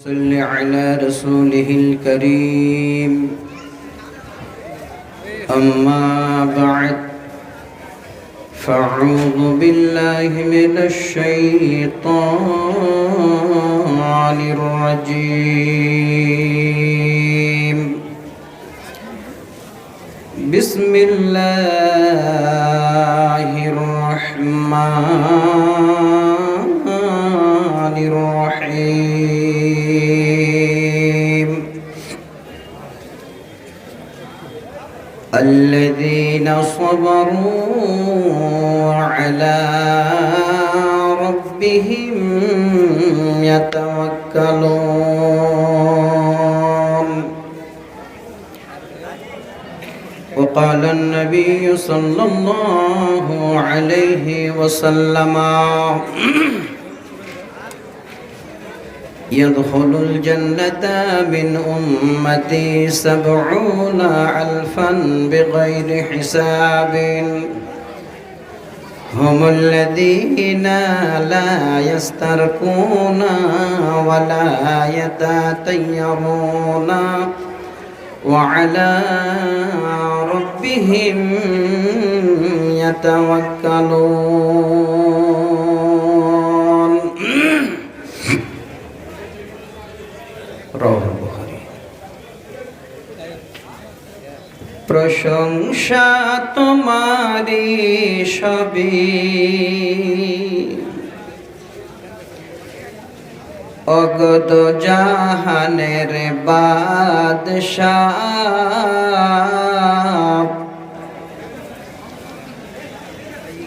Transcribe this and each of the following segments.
صل على رسوله الكريم أما بعد فأعوذ بالله من الشيطان الرجيم بسم الله الرحمن الرحيم الذين صبروا على ربهم يتوكلون وقال النبي صلى الله عليه وسلم يدخل الجنة من أمتي 70,000 بغير حساب هم الذين لا يسترقون ولا يتطيرون وعلى ربهم يتوكلون رواه البخاري প্রশংসা তোমারি সবই অগত জাহানের বাদশাহ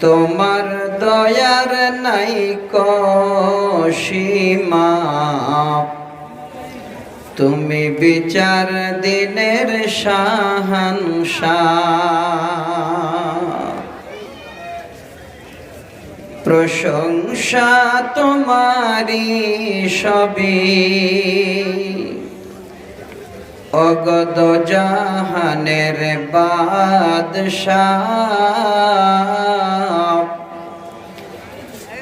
তোমার দয়ার নাই সীমা তুমি বিচার দিনের শাহানশাহ প্রশংসা তোমারি সবই অগত জাহানের বাদশাহ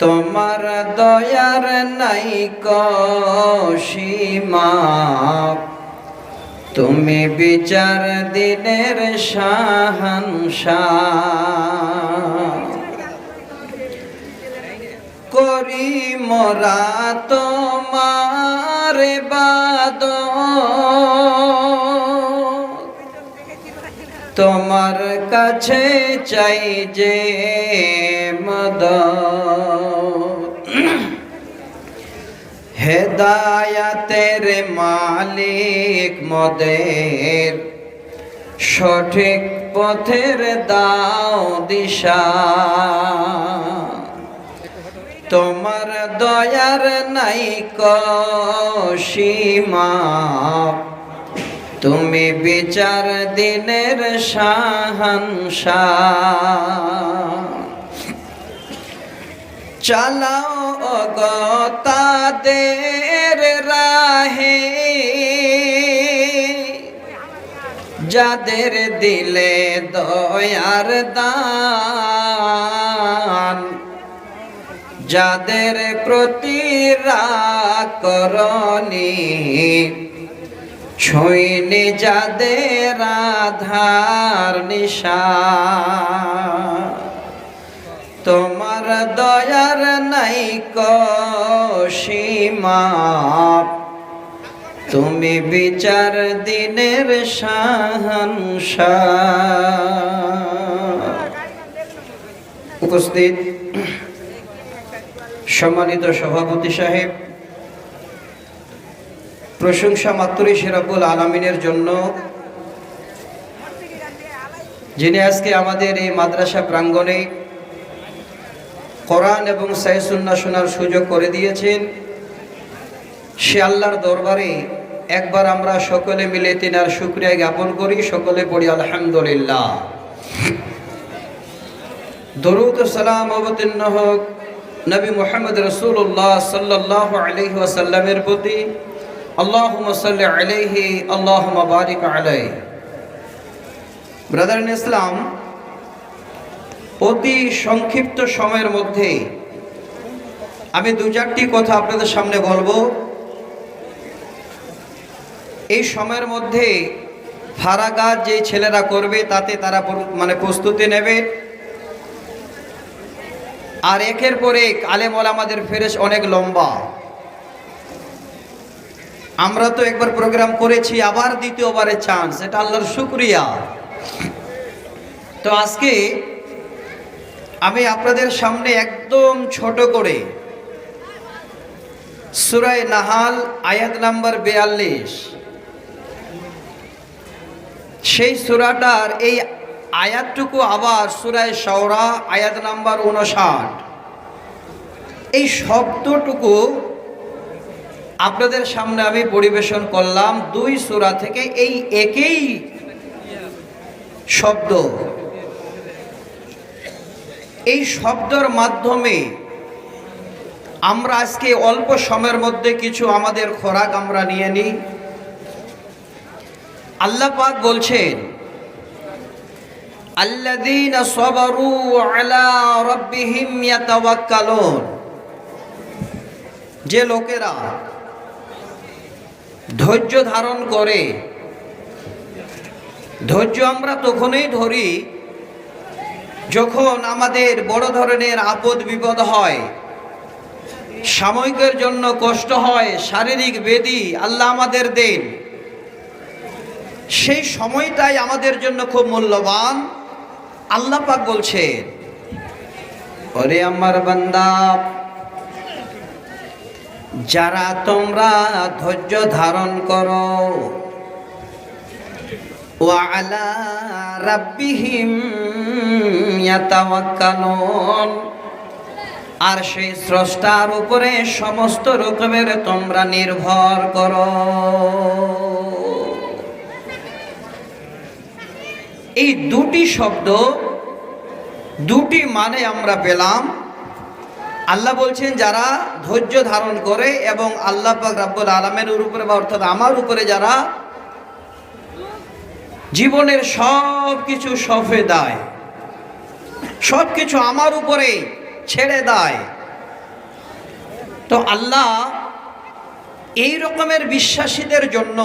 তোমার দয়ার নাই সীমা তুমি বিচার দিনের শাহানশাহ করি মোরা তোমার ইবাদত তোমার কাছে চাই যে মদদ হেদায়াতের মালিক মোদের সঠিক পথের দাও দিশা তোমার দয়ার নাই সীমা তুমি বিচার দিনের শাহানশাহ চালাও তাদের রাহে যাদের দিলে দয়ার দান যাদের প্রতি রাগ করনি ছুঁইনি যাদের আধার নিশা তোমার দয়ার নাই সীমা তুমি বিচার দিনের শাহানশাহ উপস্থিত সম্মানিত সভাপতি সাহেব প্রশংসা মাত্রই সে রব্বুল আলামিনের জন্য যিনি আজকে আমাদের এই মাদ্রাসা প্রাঙ্গণে কোরআন এবং সহিহ সুন্নাহ শোনার সুযোগ করে দিয়েছেন সে আল্লাহর দরবারে একবার আমরা সকলে মিলে তিনার শুকরিয়া জ্ঞাপন করি সকলে পড়ি আলহামদুলিল্লাহ দরুদ ও সালাম অবতীর্ণ হোক নবী মুহাম্মদ রাসূলুল্লাহ সাল্লাল্লাহু আলাইহি ওয়াসাল্লামের প্রতি আল্লাহুম্মা সাল্লি আলাইহি আল্লাহুম্মা বারিক আলাইহি ব্রাদার ইন ইসলাম অতি সংক্ষিপ্ত সময়ের মধ্যে আমি দু চারটি কথা আপনাদের সামনে বলবো। এই সময়ের মধ্যে ফারাগাত যে ছেলেরা করবে তাতে তারা প্রস্তুতি নেবে। আর একের পর এক আলেম ওলামাদের ফেরেশ অনেক লম্বা। আমরা তো একবার প্রোগ্রাম করেছি, আবার দ্বিতীয়বারের চান্স, এটা আল্লাহর শুকরিয়া। তো আজকে আমি আপনাদের সামনে একদম ছোট করে সূরা নাহাল আয়াত নাম্বার 42, সেই সূরাটার এই আয়াতটুকু আবার সূরা শাওরা আয়াত নাম্বার 59, এই শব্দটুকু আপনাদের সামনে আমি পরিবেশন করলাম। দুই সূরা থেকে এই একই শব্দ, এই শব্দের মাধ্যমে আমরা আজকে অল্প সময়ের মধ্যে কিছু আমাদের খোরাক আমরা নিয়ে নিই। আল্লাহ পাক বলছেন, আল্লাযীনা সাবারু আলা রাব্বিহিম ইয়াতাওয়াক্কালুন, যে লোকেরা ধৈর্য ধারণ করে। ধৈর্য আমরা তখনই ধরি যখন আমাদের বড় ধরনের আপদ বিপদ হয়, সাময়িকের জন্য কষ্ট হয়, শারীরিক ব্যাধি আল্লাহ আমাদের দেন, সেই সময়টাই আমাদের জন্য খুব মূল্যবান। আল্লাহ পাক বলছেন, ওরে আমার বান্দা, যারা তোমরা ধৈর্য ধারণ করো, ওয়া আলা রাব্বিহিম ইয়াতাওয়াক্কালুন, আর সেই স্রষ্টার উপরে সমস্ত রকমের তোমরা নির্ভর করো। এই দুটি শব্দ, দুটি মানে আমরা পেলাম। আল্লাহ বলছেন যারা ধৈর্য ধারণ করে এবং আল্লাহ পাক রব্বুল আলামিনের উপরে বা অর্থাৎ আমার উপরে যারা জীবনের সব কিছু সঁপে দেয়, সব কিছু আমার উপরে ছেড়ে দেয়। তো আল্লাহ এই রকমের বিশ্বাসীদের জন্য,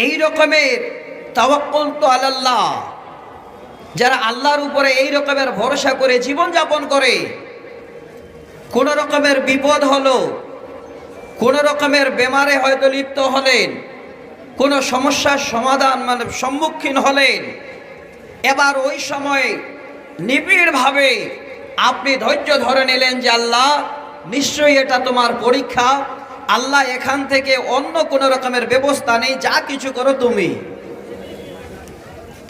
এই রকমের তাওয়াক্কুল আলাল্লাহ, যারা আল্লাহর উপরে এই রকমের ভরসা করে জীবন যাপন করে, কোন রকমের বিপদ হলো, কোন রকমের বেমারে হয়তো লিপ্ত হলেন, কোন সমস্যার সমাধান সম্মুখীন হলেন, এবার ওই সময় নিবিড়ভাবে আপনি ধৈর্য ধরে নিলেন যে আল্লাহ নিশ্চয়ই এটা তোমার পরীক্ষা, আল্লাহ এখান থেকে অন্য কোন রকমের ব্যবস্থা নেই, যা কিছু করো তুমি।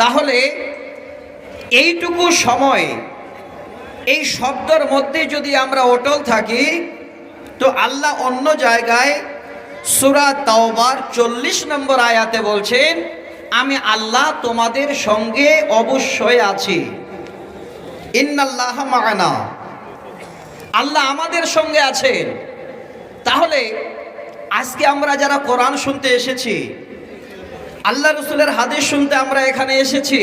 তাহলে এইটুকু সময় এই শব্দের মধ্যে যদি আমরা অটল থাকি, তো আল্লাহ অন্য জায়গায় সূরা তাওবার 40 নম্বর আয়াতে বলছেন, আমি আল্লাহ তোমাদের সঙ্গে অবশ্যই আছি। ইন্নাল্লাহা মা'ানা, আল্লাহ আমাদের সঙ্গে আছেন। তাহলে আজকে আমরা যারা কোরআন শুনতে এসেছি, আল্লাহ রাসূলের হাদিস শুনতে আমরা এখানে এসেছি,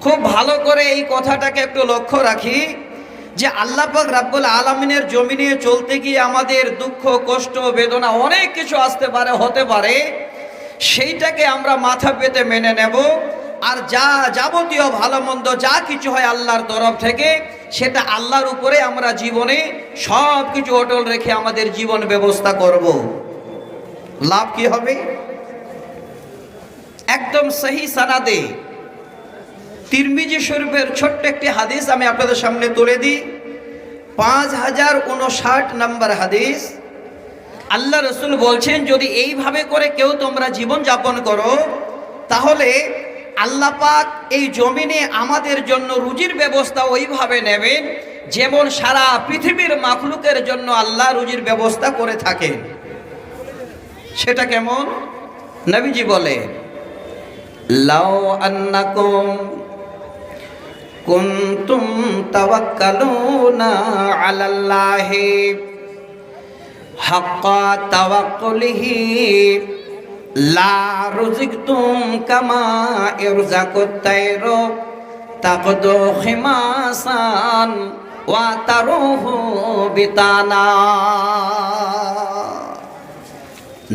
খুব ভালো করে এই কথাটাকে একটু লক্ষ্য রাখি যে আল্লাহ পাক রব্বুল আলামিনের জমিনে চলতে গিয়ে আমাদের দুঃখ, কষ্ট, বেদনা অনেক কিছু আসতে পারে, হতে পারে, সেইটাকে আমরা মাথা পেতে মেনে নেব। আর যা যাবতীয় ভালো মন্দ যা কিছু হয় আল্লাহর তরফ থেকে, সেটা আল্লাহর উপরে আমরা জীবনে সব কিছু অটল রেখে আমাদের জীবন ব্যবস্থা করব। লাভ কি হবে? একদম সহি সানাদে তিরমিজি শরীফের ছোট্ট একটি হাদিস আমি আপনাদের সামনে তুলে দিই। 5059 নম্বর হাদিস। আল্লাহ রসুল বলছেন, যদি এইভাবে করে কেউ তোমরা জীবন যাপন করো, তাহলে আল্লাহ পাক এই জমিনে আমাদের জন্য রুজির ব্যবস্থা ওইভাবে নেবেন যেমন সারা পৃথিবীর মাখলুকের জন্য আল্লাহ রুজির ব্যবস্থা করে থাকেন। সেটা কেমন? নবীজি বলে, লাউ আন্নাকুম কুনতুম তাওয়াক্কালুনা আলাল্লাহি হাক্কা তাওয়াক্কুলিহি লা রুজিকতুম কামা ইরজাকুত তায়রু তাকদু খিমাসান ওয়া তারুহু বিতানা।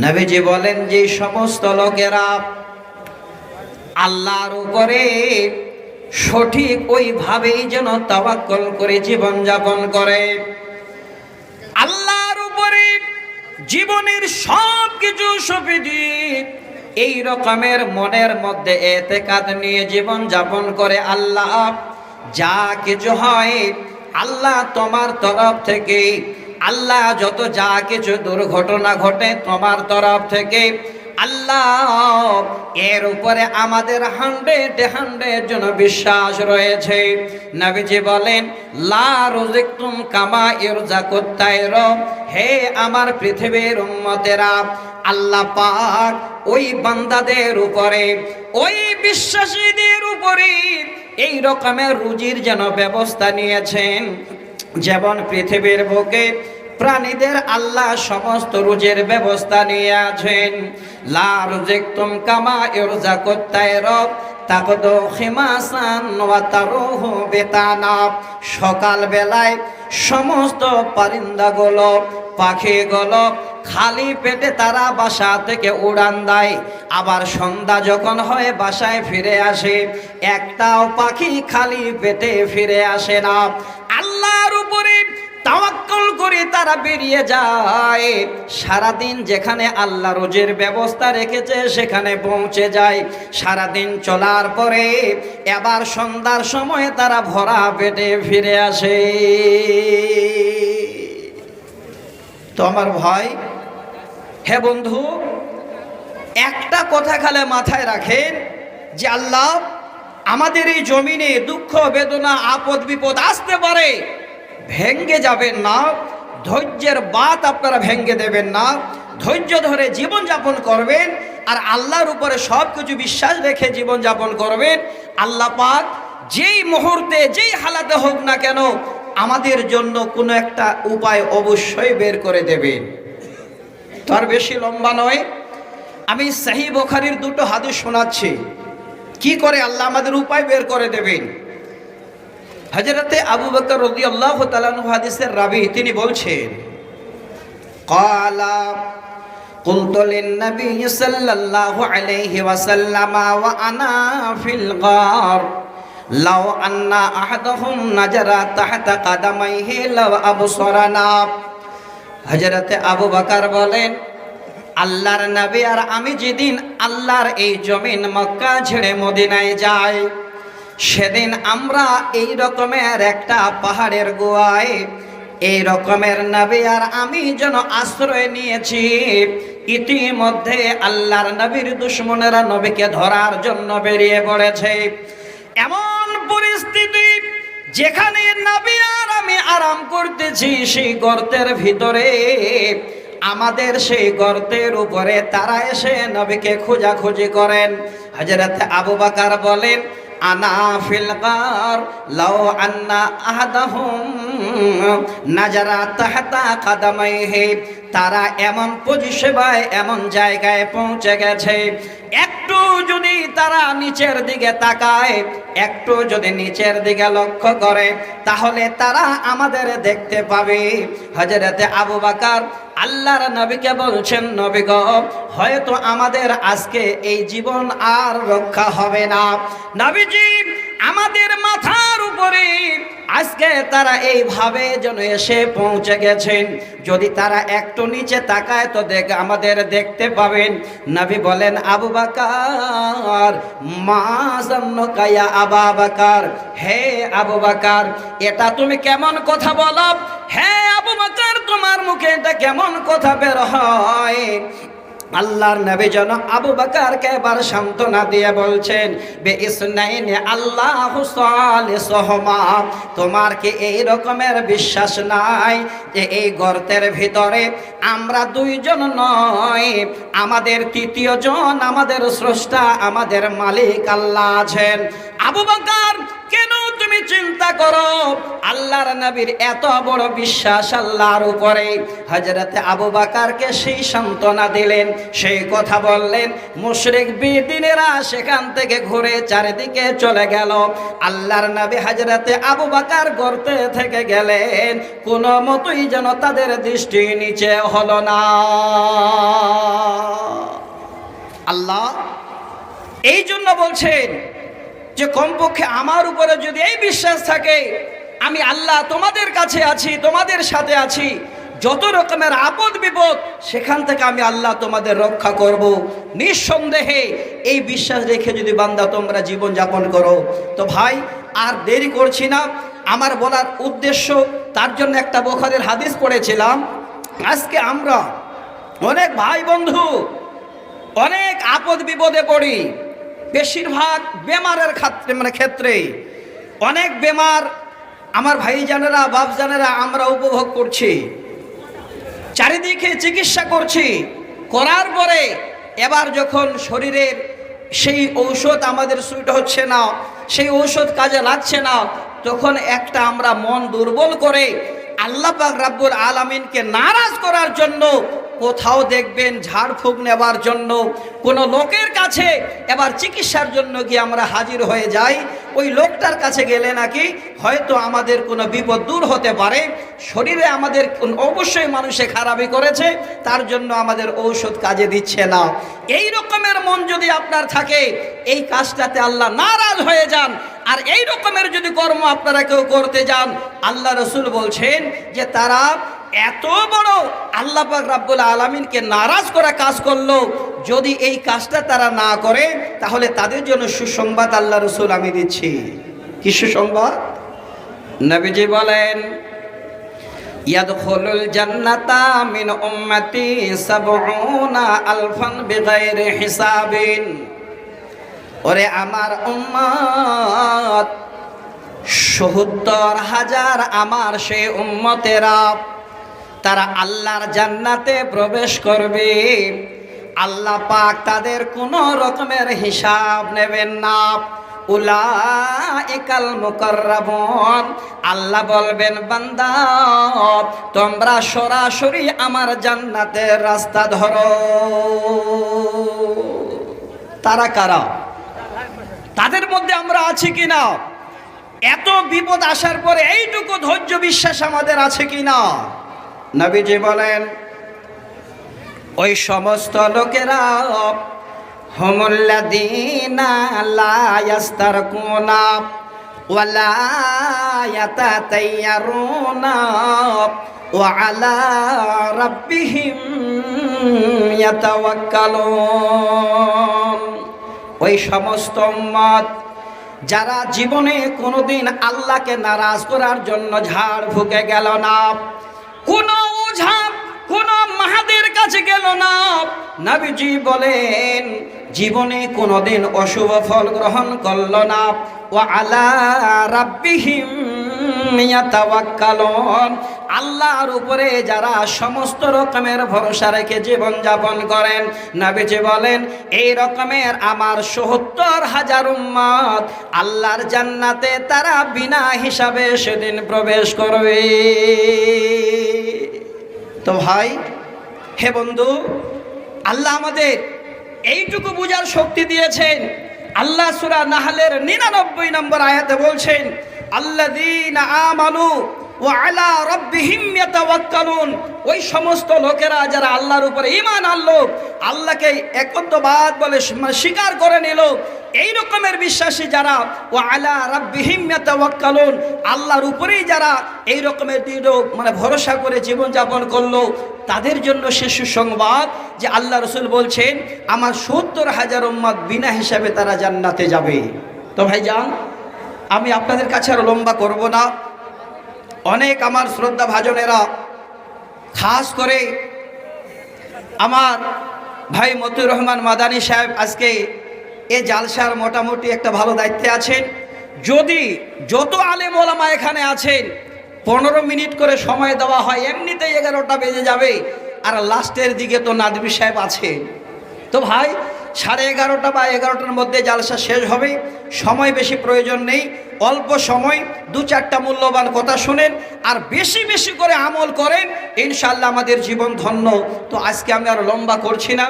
নবীজি বলেন যে সমস্ত লোকেরা আল্লাহর উপরে সঠিক ওইভাবেই যেন তাওয়াক্কুল করে জীবন যাপন করে, আল্লাহর উপরে জীবনের সব কিছু সঁপে দিয়ে এই রকমের মনের মধ্যে এতেকাদ নিয়ে জীবন যাপন করে, আল্লাহ যা কিছু হয় আল্লাহ তোমার তরফ থেকে, আল্লাহ যত যা কিছু দুর্ঘটনা ঘটে তোমার তরফ থেকে, আল্লাহ এর উপরে আমাদের 100 জন বিশ্বাস রয়েছে। নবীজি বলেন লা রুজিকতুম কামা ইরজাকুত তায়র, হে আমার পৃথিবীর উম্মতেরা, আল্লাহ পাক ওই বান্দাদের উপরে, ওই বিশ্বাসীদের উপরে এই রকমের রুজির যেন ব্যবস্থা নিয়েছেন, যেমন পৃথিবীর বুকে প্রাণীদের আল্লাহ সমস্ত রুজির ব্যবস্থা নিয়ে আছেন। লা রুজিকতুম কামা ইরজাকুত তায়র তাকদু খিমাসান ওয়া তারুহু বিতানা, সকাল বেলায় সমস্ত পরিন্দাগুলো, পাখিগুলো খালি পেটে তারা বাসা থেকে উড়ান দেয়, আবার সন্ধ্যা যখন হয় বাসায় ফিরে আসে, একটাও পাখি খালি পেটে ফিরে আসে না। আল্লাহর উপরে তাওয়াক্কুল করে তারা বেরিয়ে যায়, সারাদিন যেখানে আল্লাহ রোজের ব্যবস্থা রেখেছে সেখানে পৌঁছে যায়। সারাদিন চলার পরে এবার সন্ধ্যার সময় তারা ভরা পেটে ফিরে আসে। তো আমার ভাই, হে বন্ধু, একটা কথা খালে মাথায় রাখেন যে আল্লাহ আমাদের এই জমিনে দুঃখ বেদনা আপদ বিপদ আসতে পারে, ভেঙ্গে যাবেন না, ধৈর্যের বাত আপনারা ভেঙ্গে দেবেন না, ধৈর্য ধরে জীবন যাপন করবেন আর আল্লাহর উপরে সব কিছু বিশ্বাস রেখে জীবন যাপন করবেন। আল্লাহ পাক যেই মুহূর্তে যেই হালাতে হোক না কেন আমাদের জন্য কোনো একটা উপায় অবশ্যই বের করে দেবেন। তার বেশি লম্বা নয়, আমি সহিহ বুখারীর 2টো হাদিস শোনাচ্ছি, কি করে আল্লাহ আমাদের উপায় বের করে দেবেন। হযরতে আবু বকর রাদিয়াল্লাহু তাআলা আনহু হাদিসের রাবী, তিনি বলছেন ক্বালা কুলতু লিন-নবী সাল্লাল্লাহু আলাইহি ওয়াসাল্লাম ওয়া আনা ফিল গার লাউ আন্না আহাদাহুম নাজারা তাহতা কাদামাইহি লাউ আবসারানা। হযরতে আবু বকর বলেন, আল্লাহর নবী আর আমি যেদিন আল্লাহর এই জমিন মক্কা ছেড়ে মদিনায় যাই, সেদিন আমরা এই রকমের একটা পাহাড়ের গোয়ায় এই রকমের নবী আর আমি যেন আশ্রয় নিয়েছি। ইতিমধ্যে আল্লাহর নবীর দুশমনেরা নবীকে ধরার জন্য বেরিয়ে পড়েছে। এমন পরিস্থিতি যেখানে নবী আর আমি আরাম করতেছি, সেই গর্তের ভিতরে আমাদের সেই গর্তের উপরে তারা এসে নবীকে খোঁজাখুঁজি করেন। হযরত আবু বকর বলেন, আনা ফিল গার লাউ আন্না আহাদাহুম নাজারা তাহতা কাদামাইহি, তারা এমন পজিশনে এমন জায়গায় পৌঁছে গেছে, একটু যদি তারা নিচের দিকে তাকায়, একটু যদি নিচের দিকে লক্ষ্য করে, তাহলে তারা আমাদের দেখতে পাবে। হযরতে আবু বকর আল্লাহর নবীকে বলছেন, নবী গো, হয়তো আমাদের আজকে এই জীবন আর রক্ষা হবে না। নবীজি আমাদের মাথার উপরে আজকে তারা এইভাবে যেন এসে পৌঁছে গেছেন, যদি তারা একটু নিচে তাকায় তো আমাদের দেখতে পাবেন। নবী বলেন, আবু বকর মা জান্নুকা ইয়া আবু বকর, হে আবু বকর এটা তুমি কেমন কথা বলো? হে আবু বকর তোমার মুখে এটা কেমন কথা বের হয়? আল্লাহর নবী যেন আবু বকরকে এবার সান্ত্বনা দিয়ে বলছেন, বিইসনাইনি আল্লাহু সালিসুহুমা, তোমার কি এই রকমের বিশ্বাস নাই যে এই গর্তের ভিতরে আমরা দুইজন নয়, আমাদের তৃতীয় জন, আমাদের স্রষ্টা, আমাদের মালিক আল্লাহ আছেন। আবু বকর কেন তুমি চিন্তা করো? আল্লাহর নবীর এত বড় বিশ্বাস আল্লাহর উপরে। হযরতে আবু বকরকে সেই সান্ত্বনা দিলেন, সেই কথা বললেন। মুশরিক বেদিনেরা সেখান থেকে ঘুরে চারিদিকে চলে গেল। আল্লাহর নবী হযরতে আবু বকর গর্তে থেকে গেলেন, কোনো মতোই যেন তাদের দৃষ্টি নিচে হলো না। আল্লাহ এই জন্য বলছেন যে কমপক্ষে আমার উপরে যদি এই বিশ্বাস থাকে আমি আল্লাহ তোমাদের কাছে আছি, তোমাদের সাথে আছি, যত রকমের আপদ বিপদ সেখান থেকে আমি আল্লাহ তোমাদের রক্ষা করব, নিঃসন্দেহে এই বিশ্বাস রেখে যদি বান্দা তোমরা জীবন যাপন করো। তো ভাই আর দেরি করছি না, আমার বলার উদ্দেশ্য তার জন্য একটা বুখারীর হাদিস পড়েছিলাম। আজকে আমরা অনেক ভাই বন্ধু অনেক আপদ বিপদে পড়ি, বেশিরভাগ বেমারের ক্ষেত্রে অনেক বেমার আমার ভাইজানেরা বাপজানেরা আমরা উপভোগ করছি, চারিদিকে চিকিৎসা করছি, করার পরে এবার যখন শরীরের সেই ঔষধ আমাদের সুইট হচ্ছে না, সেই ঔষধ কাজে লাগছে না, তখন একটা আমরা মন দুর্বল করে আল্লাহ পাক রব্বুল আলামিনকে নারাজ করার জন্য কোথাও দেখবেন ঝাড়ফুঁক নেবার জন্য কোনো লোকের কাছে এবার চিকিৎসার জন্য গিয়ে আমরা হাজির হয়ে যাই। ওই লোকটার কাছে গেলে নাকি হয়তো আমাদের কোনো বিপদ দূর হতে পারে, শরীরে আমাদের অবশ্যই মানুষে খারাপই করেছে, তার জন্য আমাদের ঔষধ কাজে দিচ্ছে না। এই রকমের মন যদি আপনার থাকে, এই কাজটাতে আল্লাহ নারাজ হয়ে যান। আর এই রকমের যদি কর্ম আপনারা কেউ করতে যান, আল্লাহ রসুল বলছেন যে তারা এত বড় আল্লাহ পাক রব্বুল আলামিনকে নারাজ করা কাজ করলো, যদি এই কাজটা তারা না করে তাহলে তাদের জন্য সুসংবাদ আল্লাহ রসুল আমি দিচ্ছি। কি সুসংবাদ? নবীজি বলেন ইয়াদখুলুল জান্নাতা মিন উম্মতি ৭০,০০০ বিগাইরি হিসাবিন। ওরে আমার উম্মত ৭০,০০০ আমার সেই উম্মতেরা তারা আল্লাহর জান্নাতে প্রবেশ করবে, আল্লাহ পাক তাদের কোনো রকমের হিসাব নেবেন না। উলাইকাল মুকাররাবুন, আল্লাহ বলবেন বান্দা তোমরা সরাসরি আমার জান্নাতের রাস্তা ধরো। তারা কারা? তাদের মধ্যে আমরা আছি কিনা? এত বিপদ আসার পরে এইটুকু ধৈর্য বিশ্বাস আমাদের আছে কিনা? নবীজি বলেন ওই সমস্ত লোকেরা হুমুল্লাযীনা লা ইয়াস্তারকুনা ওয়া লা ইয়াতাতায়্যারুনা ওয়া আলা রাব্বিহিম ইয়াতাওয়াক্কালুন। ওই সমস্ত উম্মত যারা জীবনে কোনোদিন আল্লাহকে নারাজ করার জন্য ঝাড় ফুঁকে গেল না, কোন ওঝা কোন মাহাদের কাছে গেল না, নবীজি বলেন জীবনে কোনোদিন অশুভ ফল গ্রহণ করল না, ওয়া আলা রাব্বিহিম ইয়াতাওয়াক্কালুন, আল্লাহর উপরে যারা সমস্ত রকমের ভরসা রেখে জীবন যাপন করেন, নবীজি বলেন এই রকমের আমার ৭০,০০০ উম্মত আল্লাহর জান্নাতে তারা বিনা হিসাবে সেদিন প্রবেশ করবে। তো ভাই হে বন্ধু, আল্লাহ আমাদের এইটুকু বুঝার শক্তি দিয়েছেন। আল্লাহ সূরা নাহলের ৯৯ নম্বর আয়াতে বলছেন আল্লাযীনা আমানু ওয়া আলা রাব্বিহিম ইয়াতাওয়াক্কালুন, ওই সমস্ত লোকেরা যারা আল্লাহর উপরে ঈমান আনলো, আল্লাহকে একত্ববাদ বলে স্বীকার করে নিল, এই রকমের বিশ্বাসী যারা ওয়া আলা রাব্বিহিম ইয়াতাওয়াক্কালুন, আল্লাহর উপরেই যারা এই রকমের দৃঢ় ভরসা করে জীবন যাপন করলো, তাদের জন্য সে সুসংবাদ যে আল্লাহ রসুল বলছেন আমার ৭০,০০০ উম্মত বিনা হিসাবে তারা জান্নাতে যাবে। তো ভাইজান আমি আপনাদের কাছে আর লম্বা করব না। অনেক আমার শ্রদ্ধা ভাজনেরা, খাস করে আমার ভাই মতিউর রহমান মাদানী সাহেব আজকে এ জালসার মোটামুটি একটা ভালো দায়িত্বে আছেন। যদি যত আলেম ওলামা এখানে আছেন 15 মিনিট করে সময় দেওয়া হয়, এমনিতেই 11টা বেজে যাবে, আর লাস্টের দিকে তো নাদবি সাহেব আছে। তো ভাই 11:30 বা 11টার মধ্যে জালসা শেষ হবে, সময় বেশি প্রয়োজন নেই। অল্প সময় 2-4টা মূল্যবান কথা শুনেন আর বেশি বেশি করে আমল করেন, ইনশাআল্লাহ আমাদের জীবন ধন্য। তো আজকে আমি আর লম্বা করছি না,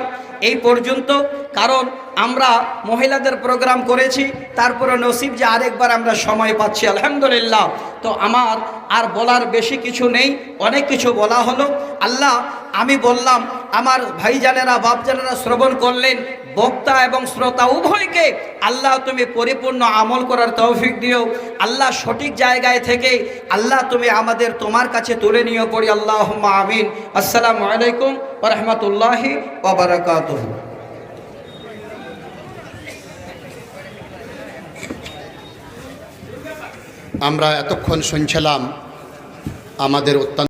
এই পর্যন্ত। কারণ আমরা মহিলাদের প্রোগ্রাম করেছি, তারপরে নসিব যে আরেকবার আমরা সময় পাচ্ছি, আলহামদুলিল্লাহ। তো আমার আর বলার বেশি কিছু নেই, অনেক কিছু বলা হলো। আল্লাহ, আমি বললাম, আমার ভাইজানেরা বাপজানেরা শ্রবণ করলেন, বক্তা এবং শ্রোতা উভয়কে আল্লাহ তুমি পরিপূর্ণ আমল করার তৌফিক দিও। আল্লাহ সঠিক জায়গায় থেকে আল্লাহ তুমি আমাদের তোমার কাছে তুলে নিয়ে পড়ি, আল্লাহুম্মা আমিন। আসসালামু আলাইকুম ওয়া রাহমাতুল্লাহি ওয়া বারাকাতুহু। আমরা এতক্ষণ শুনছিলাম আমাদের অত্যন্ত